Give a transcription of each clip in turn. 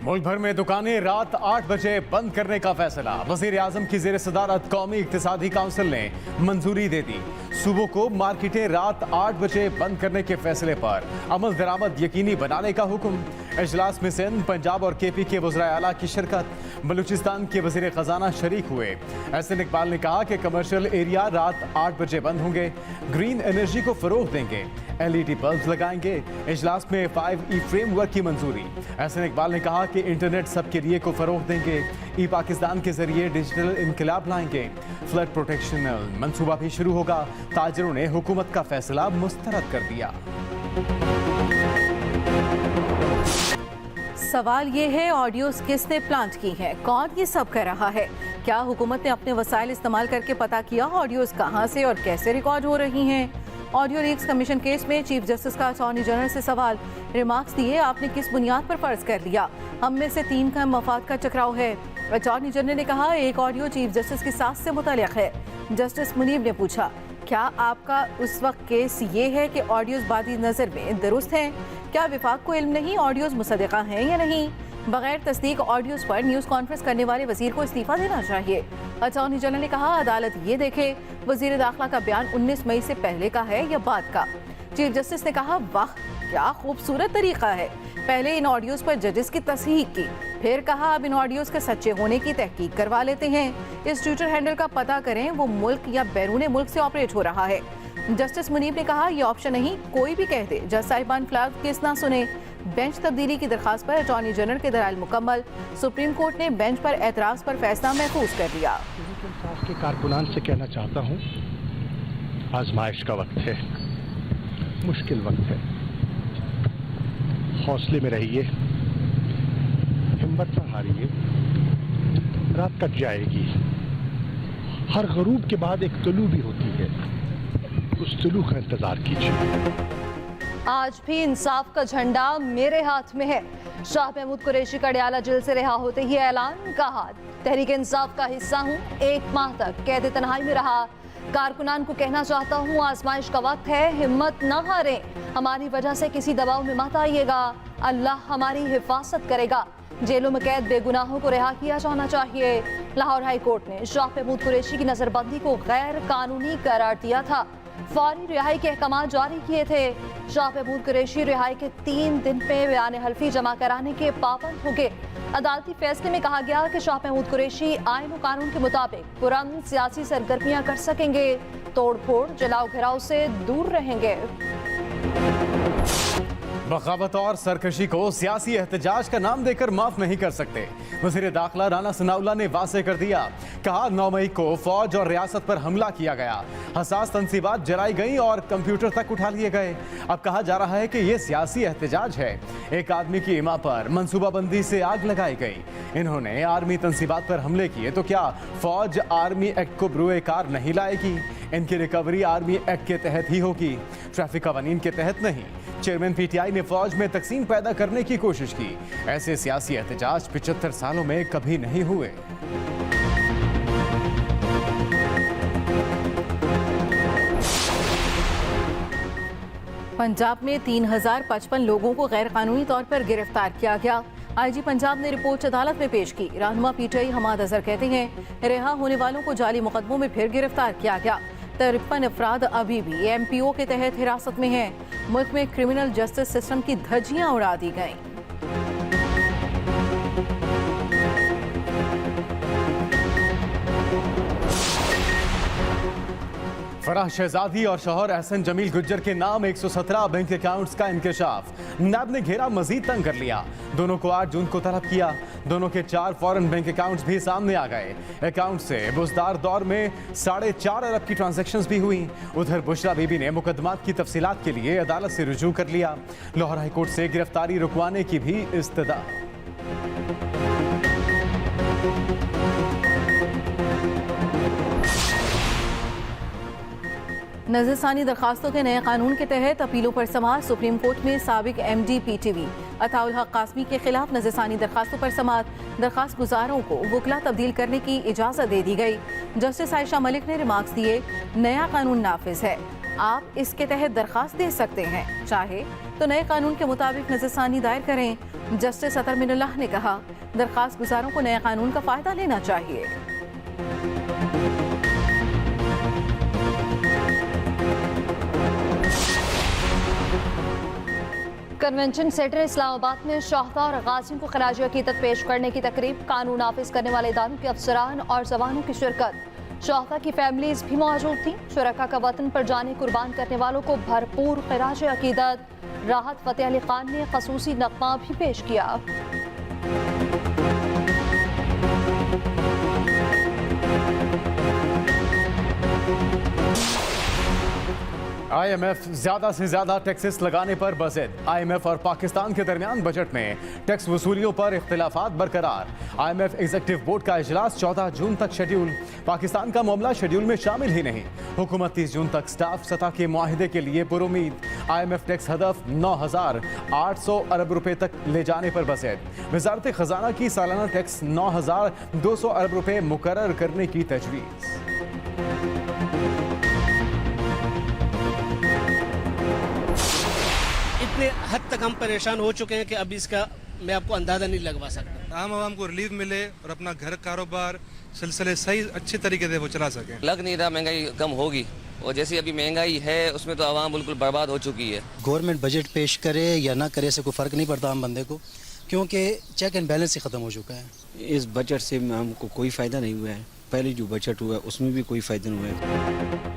मुल्क भर में दुकानें रात 8 बजे बंद करने का फैसला। वजीर आजम की जेर सदारत कौमी इक्तिसादी काउंसिल ने मंजूरी दे दी। सूबों को मार्केटें रात 8 बजे बंद करने के फैसले पर अमल दरामद यकीनी बनाने का हुक्म। इजलास में सिंध, पंजाब और केपी के वज़राए आला की शिरकत। बलूचिस्तान के वजीर खजाना शरीक हुए। एहसन इकबाल ने कहा कि कमर्शियल एरिया रात 8 बजे बंद होंगे। ग्रीन एनर्जी को फरोग देंगे, LED बल्ब लगाएंगे। इजलास में 5E फ्रेमवर्क की मंजूरी। एहसन इकबाल ने कहा कि इंटरनेट सबके लिए को फरोग देंगे। पाकिस्तान के जरिए डिजिटल इनकलाब लाएंगे। फ्लड प्रोटेक्शनल मंसूबा भी शुरू होगा। ताजरों ने हुकूमत का फैसला मुस्तरद कर दिया। सवाल ये है, ऑडियोज किसने प्लांट की है, कौन ये सब कर रहा है? क्या हुकूमत ने अपने वसाइल इस्तेमाल करके पता किया ऑडियोज कहां से और कैसे रिकॉर्ड हो रही हैं? ऑडियो लीक्स कमीशन केस में चीफ जस्टिस का अटॉर्नी जनरल से सवाल। रिमार्क्स दिए, आपने किस बुनियाद पर फर्ज कर लिया? हम में से 3 का मफाद का टकराव है। अटॉर्नी जनरल ने कहा, एक ऑडियो चीफ जस्टिस की सास से मुताल्लिक है। जस्टिस मुनीब ने पूछा, क्या आपका उस वक्त केस ये है कि ऑडियोज बादी नज़र में दुरुस्त हैं? क्या विफाक को इल्म नहीं ऑडियोज मुसद्दिका हैं या नहीं? बगैर तस्दीक ऑडियोज पर न्यूज़ कॉन्फ्रेंस करने वाले वजीर को इस्तीफा देना चाहिए। अटॉर्नी जनरल ने कहा, अदालत ये देखे वजीर दाखिला का बयान 19 मई से पहले का है या बाद का। चीफ जस्टिस ने कहा, वाह क्या खूबसूरत तरीका है। पहले इन ऑडियोज पर जजेस की तस्दीक की, फिर कहा अब इन ऑडियोज के सच्चे होने की तहकीक करवा लेते हैं। इस ट्विटर हैंडल का पता करें, वो मुल्क या बैरून मुल्क से ऑपरेट हो रहा है। जस्टिस मुनीब ने कहा, यह ऑप्शन नहीं, कोई भी कह दे जज साहिबान फ्लैग केस ना सुने। बेंच तब्दीली की दरखास्त पर अटॉर्नी जनरल के दलाइल मुकम्मल। सुप्रीम कोर्ट ने बेंच पर एतराज पर फैसला महफूज कर लिया। इंसाफ के कारकुनान से कहना चाहता हूँ, आजमाइश का वक्त है, मुश्किल वक्त है। हौसले में रहिए, हिम्मत न हारिए। रात कट जाएगी। हर गरूब के बाद एक तुलू भी होती है, उस तुलू का इंतजार कीजिए। आज भी इंसाफ का झंडा मेरे हाथ में है। शाह महमूद कुरैशी का अडयाला जेल से रिहा होते ही ऐलान। कहा, तहरीक इंसाफ का हिस्सा हूँ, 1 माह तक कैद तन्हाई में रहा। कारकुनान को कहना चाहता हूँ, आजमाइश का वक्त है, हिम्मत न हारें। हमारी वजह से किसी दबाव में मत आइएगा, अल्लाह हमारी हिफाजत करेगा। जेलों में कैद बेगुनाहों को रिहा किया जाना चाहिए। लाहौर हाई कोर्ट ने शाह महमूद कुरैशी की नजरबंदी को गैर कानूनी करार दिया था। फौरी रिहाई के अहकाम जारी किए थे। शाह महमूद कुरैशी रिहाई के 3 दिन में बयान हल्फी जमा कराने के पाबंद हो गए। अदालती फैसले में कहा गया कि शाह महमूद कुरैशी आईन और कानून के मुताबिक पुरअमन सियासी सरगर्मियां कर सकेंगे, तोड़ फोड़ जलाओ घिराव से दूर रहेंगे। बगावत और सरकशी को सियासी एहतजाज का नाम देकर माफ नहीं कर सकते। वज़ीर दाखिला राना सनाउल्लाह ने वाज़ेह कर दिया। कहा, 9 मई को फौज और रियासत पर हमला किया गया, हसास तंसीबात जलाई गई और कंप्यूटर तक उठा लिए गए। अब कहा जा रहा है कि यह सियासी एहतजाज है। एक आदमी की इमा पर मनसूबाबंदी से आग लगाई गई। इन्होंने आर्मी तंसीबात पर हमले किए, तो क्या फौज आर्मी एक्ट को बरूए कार नहीं लाएगी? इनकी रिकवरी आर्मी एक्ट के तहत ही होगी, ट्रैफिक कवानीन के तहत नहीं। चेयरमैन PTI ने फौज में तकसीम पैदा करने की कोशिश की। ऐसे सियासी एहतजाज 75 सालों में कभी नहीं हुए। पंजाब में 3055 लोगों को गैर कानूनी तौर पर गिरफ्तार किया गया। IG पंजाब ने रिपोर्ट अदालत में पेश की। रहनुमा PTI हमाद अजहर कहते हैं, रिहा होने वालों को जाली मुकदमों में फिर गिरफ्तार किया गया। 53 अफराद अभी भी MPO के तहत हिरासत में हैं। मुल्क में क्रिमिनल जस्टिस सिस्टम की धज्जियां उड़ा दी गईं। फराह शहजादी और शौहर एहसन जमील गुज्जर के नाम 117 बैंक अकाउंट्स का इंकशाफ। नैब ने घेरा मजीद तंग कर लिया। दोनों को 8 जून को तलब किया। दोनों के 4 फॉरेन बैंक अकाउंट्स भी सामने आ गए। अकाउंट से बुजदार दौर में 4.5 अरब की ट्रांजैक्शंस भी हुई। उधर बुशरा बीबी ने मुकदमात की तफसीलात के लिए अदालत से रुजू कर लिया। लाहौर हाईकोर्ट से गिरफ्तारी रुकवाने की भी इस्तदा। नजरसानी दरखास्तों के नए कानून के तहत अपीलों पर समाअत। सुप्रीम कोर्ट में साबिक MD PTV अताउल हक कासमी के खिलाफ नजरसानी दरखास्तों पर समाअत। दरखास्त गुजारों को वकला तब्दील करने की इजाज़त दे दी गई। जस्टिस आयशा मलिक ने रिमार्क्स दिए, नया कानून नाफिज है, आप इसके तहत दरखास्त दे सकते हैं, चाहे तो नए कानून के मुताबिक नजरसानी दायर करें। जस्टिस अतर मिनुल्लाह ने कहा, दरखास्त गुजारों को नए कानून का फायदा लेना चाहिए। कन्वेंशन सेंटर इस्लामाबाद में शहादा और गाजियों को खराज अकीदत पेश करने की तकरीब, कानून नाफिज करने वाले इदारों के अफसरान और जवानों की शिरकत। शहादा की फैमिलीज भी मौजूद थी। शुरका का वतन पर जाने कुर्बान करने वालों को भरपूर खराज अकीदत। राहत फतेह अली खान ने खसूसी नगमा भी पेश किया। IMF ज्यादा से ज्यादा टैक्सेस लगाने पर बज़िद। IMF और पाकिस्तान के दरमियान बजट में टैक्स वसूलियों पर इख्तिलाफात बरकरार। IMF एग्जीक्यूटिव बोर्ड का इजलास 14 जून तक शेड्यूल। पाकिस्तान का मामला शेड्यूल में शामिल ही नहीं। हुकूमत 30 जून तक स्टाफ सतह के मुआहिदे के लिए पुरुमीद। IMF टैक्स हदफ 9,800 अरब रुपए तक ले जाने पर बज़िद। वजारत खजाना की सालाना टैक्स 9,200 अरब रुपए मुकर्रर करने की तजवीज़। इतने हद तक हम परेशान हो चुके हैं कि अभी इसका मैं आपको अंदाजा नहीं लगवा सकता। आम आवाम को रिलीफ मिले और अपना घर कारोबार सिलसिले सही अच्छे तरीके से वो चला सकें। लग नहीं रहा महंगाई कम होगी, और जैसी अभी महंगाई है उसमें तो आवाम बिल्कुल बर्बाद हो चुकी है। गवर्नमेंट बजट पेश करे या ना करे से कोई फ़र्क नहीं पड़ता आम बंदे को, क्योंकि चेक एंड बैलेंस ही ख़त्म हो चुका है। इस बजट से हमको कोई फ़ायदा नहीं हुआ है। पहले जो बजट हुआ है उसमें भी कोई फ़ायदा नहीं हुआ है।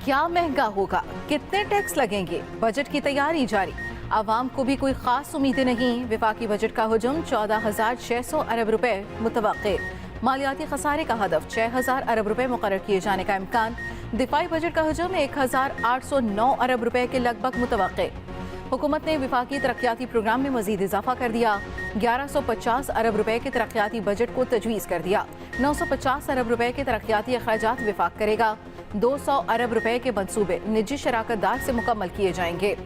क्या महंगा होगा, कितने टैक्स लगेंगे, बजट की तैयारी जारी। आवाम को भी कोई खास उम्मीदें नहीं। विफाकी बजट का हुजूम 14,600 अरब रुपए मुतवक्के। मालियाती खसारे का हदफ 6,000 अरब रुपए मुकर्रर किए जाने का इम्कान। दिफाई बजट का हुजूम 1,809 अरब रुपए के लगभग मुतवक्के। हुकूमत ने विफाकी तरक्याती प्रोग्राम में मजीद इजाफा कर दिया। 1150 अरब रुपए के तरक्याती बजट को तजवीज़ कर दिया। 950 अरब रुपए के तरक्याती अखराजात विफाक करेगा। 200 अरब रुपए के मंसूबे निजी शराकतदार से मुकम्मल किए जाएंगे।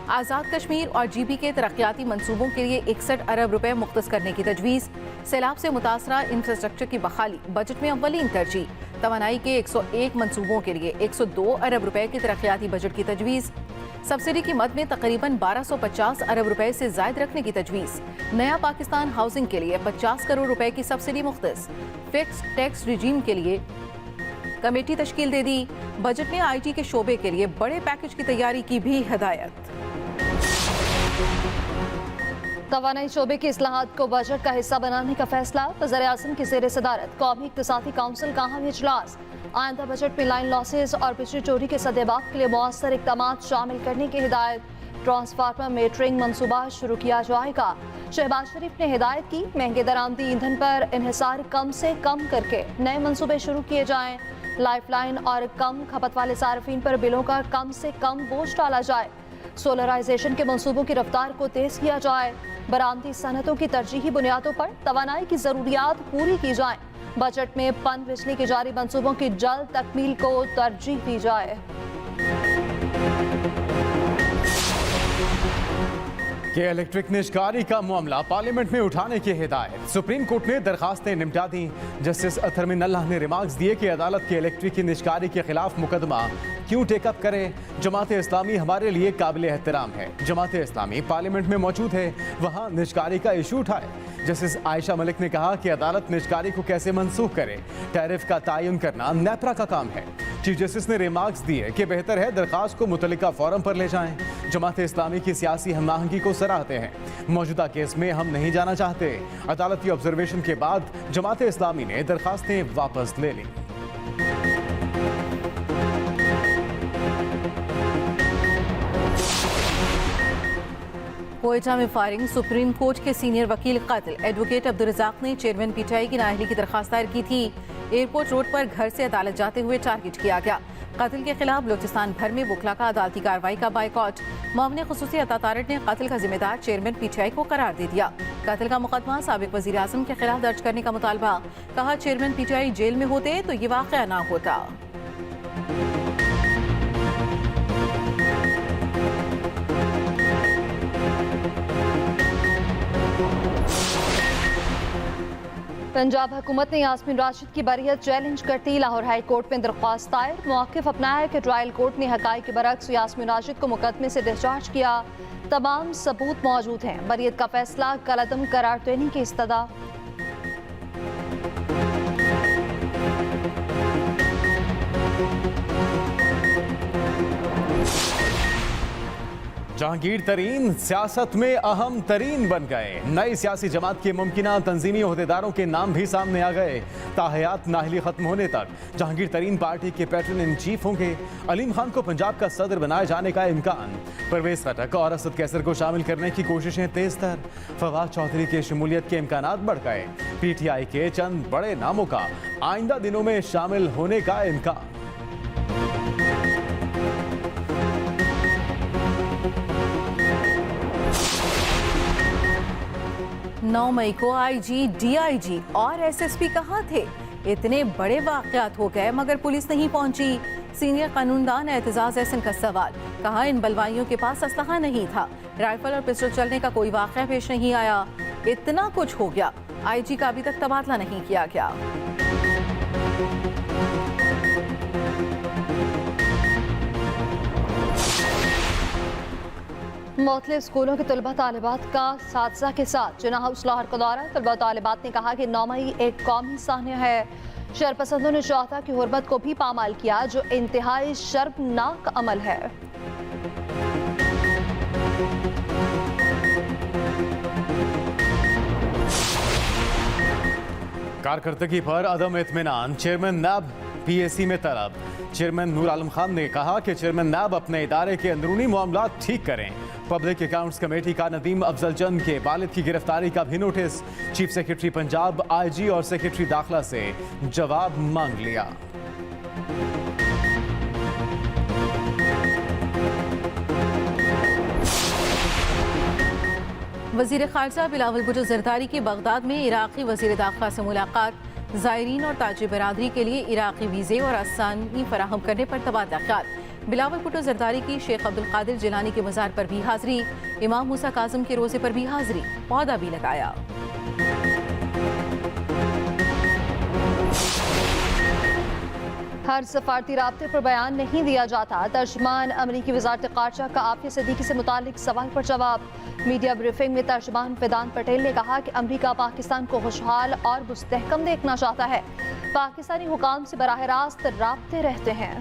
आज़ाद कश्मीर और GB के तरक्याती मंसूबों के लिए 61 अरब रुपए मुख्तस करने की तजवीज़। सैलाब से मुतासरा इंफ्रास्ट्रक्चर की बहाली बजट में अव्वलीन तरजीह। तवानाई के 101 मंसूबों के लिए 102 अरब रुपए की तरक्याती बजट की तजवीज़। सब्सिडी की मद में तकरीबन 1250 अरब रुपए से जायद रखने की तजवीज़। नया पाकिस्तान हाउसिंग के लिए 50 करोड़ रुपए की सब्सिडी मुख्तस। फिक्स टैक्स रिजीम के लिए कमेटी तश्कील दे दी। बजट में IT के शोबे के लिए बड़े पैकेज की तैयारी की भी हिदायत। तवानाई शोबे की इस्लाहात को बजट का हिस्सा बनाने का फैसला। वज़ीर-ए-आज़म की ज़ेर सदारत कौमी इक़्तिसादी काउंसिल का अहम इजलास। आइंदा बजट में लाइन लॉसेस और बिजली चोरी के सद्देबाप के लिए मौसर इक़दामात शामिल करने की हिदायत। ट्रांसफार्मर मेटरिंग मनसूबा शुरू किया जाएगा। शहबाज शरीफ ने हिदायत की, महंगे दरामदी ईंधन पर इन्हिसार कम से कम करके नए मनसूबे शुरू किए जाएं। लाइफलाइन और कम खपत वाले सार्फिन पर बिलों का कम से कम बोझ डाला जाए। सोलराइजेशन के मंसूबों की रफ्तार को तेज किया जाए। बरामदी सनतों की तरजीही बुनियादों पर तवानाई की जरूरियात पूरी की जाए। बजट में पन बिजली के जारी मंसूबों की जल्द तकमील को तरजीह दी जाए। के इलेक्ट्रिक निजकारी का मामला पार्लियामेंट में उठाने की हिदायत। सुप्रीम कोर्ट ने दरखास्तें निपटा दी। जस्टिस अतर मिनुल्लाह ने रिमार्क्स दिए कि अदालत के इलेक्ट्रिक की निजकारी के खिलाफ मुकदमा क्यों टेकअप करे। जमात इस्लामी हमारे लिए काबिल एहतराम है। जमात इस्लामी पार्लियामेंट में मौजूद है, वहाँ निजकारी का इशू उठाए। जस्टिस आयशा मलिक ने कहा कि अदालत निजकारी को कैसे मनसूख करे। टैरिफ का तयन करना नेपरा का काम है। चीफ जस्टिस ने रिमार्क्स दिए कि बेहतर है दरखास्त को मुतल्लिका फोरम पर ले जाएं। जमात इस्लामी की सियासी हमआहंगी को सराहते हैं। मौजूदा केस में हम नहीं जाना चाहते। अदालती ऑब्जर्वेशन के बाद जमात इस्लामी ने दरखास्तें वापस ले ली। कोयटा में फायरिंग, सुप्रीम कोर्ट के सीनियर वकील कत्ल। एडवोकेट अब्दुल रज़ाक ने चेयरमैन PTI की नाअहली की दरखास्त दायर की थी। एयरपोर्ट रोड पर घर से अदालत जाते हुए टारगेट किया गया। कत्ल के खिलाफ बलूचिस्तान भर में वकला का अदालती कार्रवाई का बायकॉट। मामले खुसूसी अतातारट ने कत्ल का जिम्मेदार चेयरमैन PTI को करार दे दिया। कत्ल का मुकदमा साबिक वज़ीर आज़म के खिलाफ दर्ज करने का मुतालबा। कहा चेयरमैन PTI जेल में होते तो ये वाक़या ना होता। पंजाब हुकूमत ने यास्मीन राशिद की बरियत चैलेंज करती लाहौर हाई कोर्ट में दरख्वास्त दायर। मौक़िफ़ अपनाया कि ट्रायल कोर्ट ने हक़ाइक़ के बरक्स यास्मीन राशिद को मुकदमे से डिस्चार्ज किया। तमाम सबूत मौजूद हैं। बरियत का फैसला कलअदम करार देने की इस्तदा। जहांगीर तरीन सियासत में अहम तरीन बन गए। नई सियासी जमात के मुमकिना तंजीमी ओहदेदारों के नाम भी सामने आ गए। ताहयात नाहली खत्म होने तक जहांगीर तरीन पार्टी के पैटर्न इन चीफ होंगे। अलीम खान को पंजाब का सदर बनाए जाने का इम्कान। परवेज खटक और असद कैसर को शामिल करने की कोशिशें तेज तर। फवाद चौधरी की शमूलियत के इम्कानात बढ़ गए। PTI के चंद बड़े नामों का आइंदा दिनों में शामिल होने का इम्कान। 9 मई को IG, DIG और SSP कहाँ थे? इतने बड़े वाक़यात हो गए मगर पुलिस नहीं पहुंची। सीनियर कानूनदान एतजाज एहसन का सवाल। कहा इन बलवाइयों के पास असलहा नहीं था। राइफल और पिस्टल चलने का कोई वाक़या पेश नहीं आया। इतना कुछ हो गया, IG का अभी तक तबादला नहीं किया गया। मुख्तलिफ स्कूलों के तलबा तालिबात का साथसा के साथ जिन्ना हाउस लाहौर का दौरा। तलबा तालिबात ने कहा कि 9 मई एक कौमी सान्य है। शरपसंदों ने शोहदा की हुर्मत को भी पामाल किया, जो इंतहाई शर्मनाक अमल है। कारकर्दगी पर अदम इत्मीनान, चेयरमैन नैब PAC में तलब। चेयरमैन नूर आलम खान ने कहा कि चेयरमैन नैब अपने इदारे के अंदरूनी मामला ठीक करें। पब्लिक अकाउंट्स कमेटी का नदीम अफजल चंद के वालिद की गिरफ्तारी का भी notice. Chief secretary Punjab IG और सेक्रेटरी दाखिला से जवाब मांग लिया। वजीर खारजा बिलावल भुट्टो जरदारी की बगदाद में इराकी वजीर दाखिला से मुलाकात। ज़ायरीन और ताजी बरादरी के लिए इराकी वीज़े और आसानी फराहम करने पर तबादला ख्याल। बिलावल भुट्टो जरदारी की शेख अब्दुल कादिर जिलानी के मज़ार पर भी हाजिरी। इमाम मूसा काज़िम के रोज़े पर भी हाजिरी, पौधा भी लगाया। हर सफारती राब्ते पर बयान नहीं दिया जाता। तर्जुमान अमरीकी वज़ारत ख़ारजा का आफिया सिद्दीकी से मुतालिक सवाल पर जवाब। मीडिया ब्रीफिंग में तर्जुमान वेदांत पटेल ने कहा कि अमरीका पाकिस्तान को खुशहाल और मुस्तहकम देखना चाहता है। पाकिस्तानी हुकाम से बराह रास्त राब्ते रहते हैं।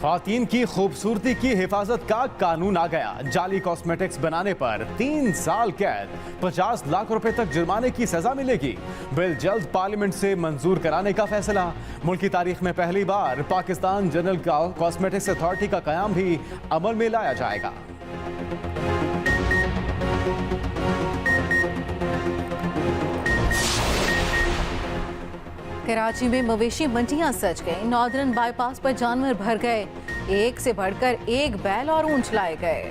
ख़वातीन की खूबसूरती की हिफाजत का कानून आ गया। जाली कॉस्मेटिक्स बनाने पर 3 साल कैद, 50 लाख रुपए तक जुर्माने की सजा मिलेगी। बिल जल्द पार्लियामेंट से मंजूर कराने का फैसला। मुल्क की तारीख में पहली बार पाकिस्तान जनरल कॉस्मेटिक्स अथॉरिटी का कयाम भी अमल में लाया जाएगा। कराची में मवेशी मंडियां सज गई। नॉर्दर्न बाईपास पर जानवर भर गए। एक से बढ़कर एक बैल और ऊंट लाए गए।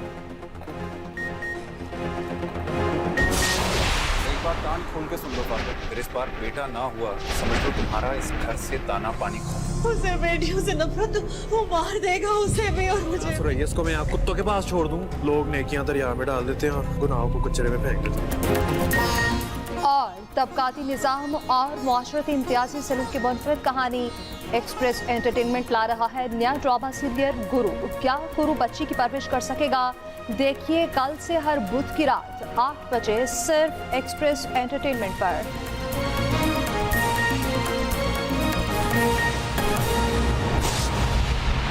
एक बार कान खोल के सुन लो फादर, अगर इस बार बेटा ना हुआ समझ लो तुम्हारा इस घर से दाना पानी खो। उसे बेटियों से नफरत, वो मार देगा उसे भी और मुझे। इसको मैं आप कुत्तों के पास छोड़ दूं। लोग नेकियां दरिया में डाल देते हैं और गुनाहों को कचरे में फेंक देते हैं। और तबकाती निज़ाम और मुआशरती इम्तियाजी सलूक की मुनफरद कहानी। एक्सप्रेस एंटरटेनमेंट ला रहा है नया ड्रामा सीरियल गुरु। क्या गुरु बच्ची की परवरिश कर सकेगा? देखिए कल से हर बुध की रात 8 बजे सिर्फ एक्सप्रेस एंटरटेनमेंट पर।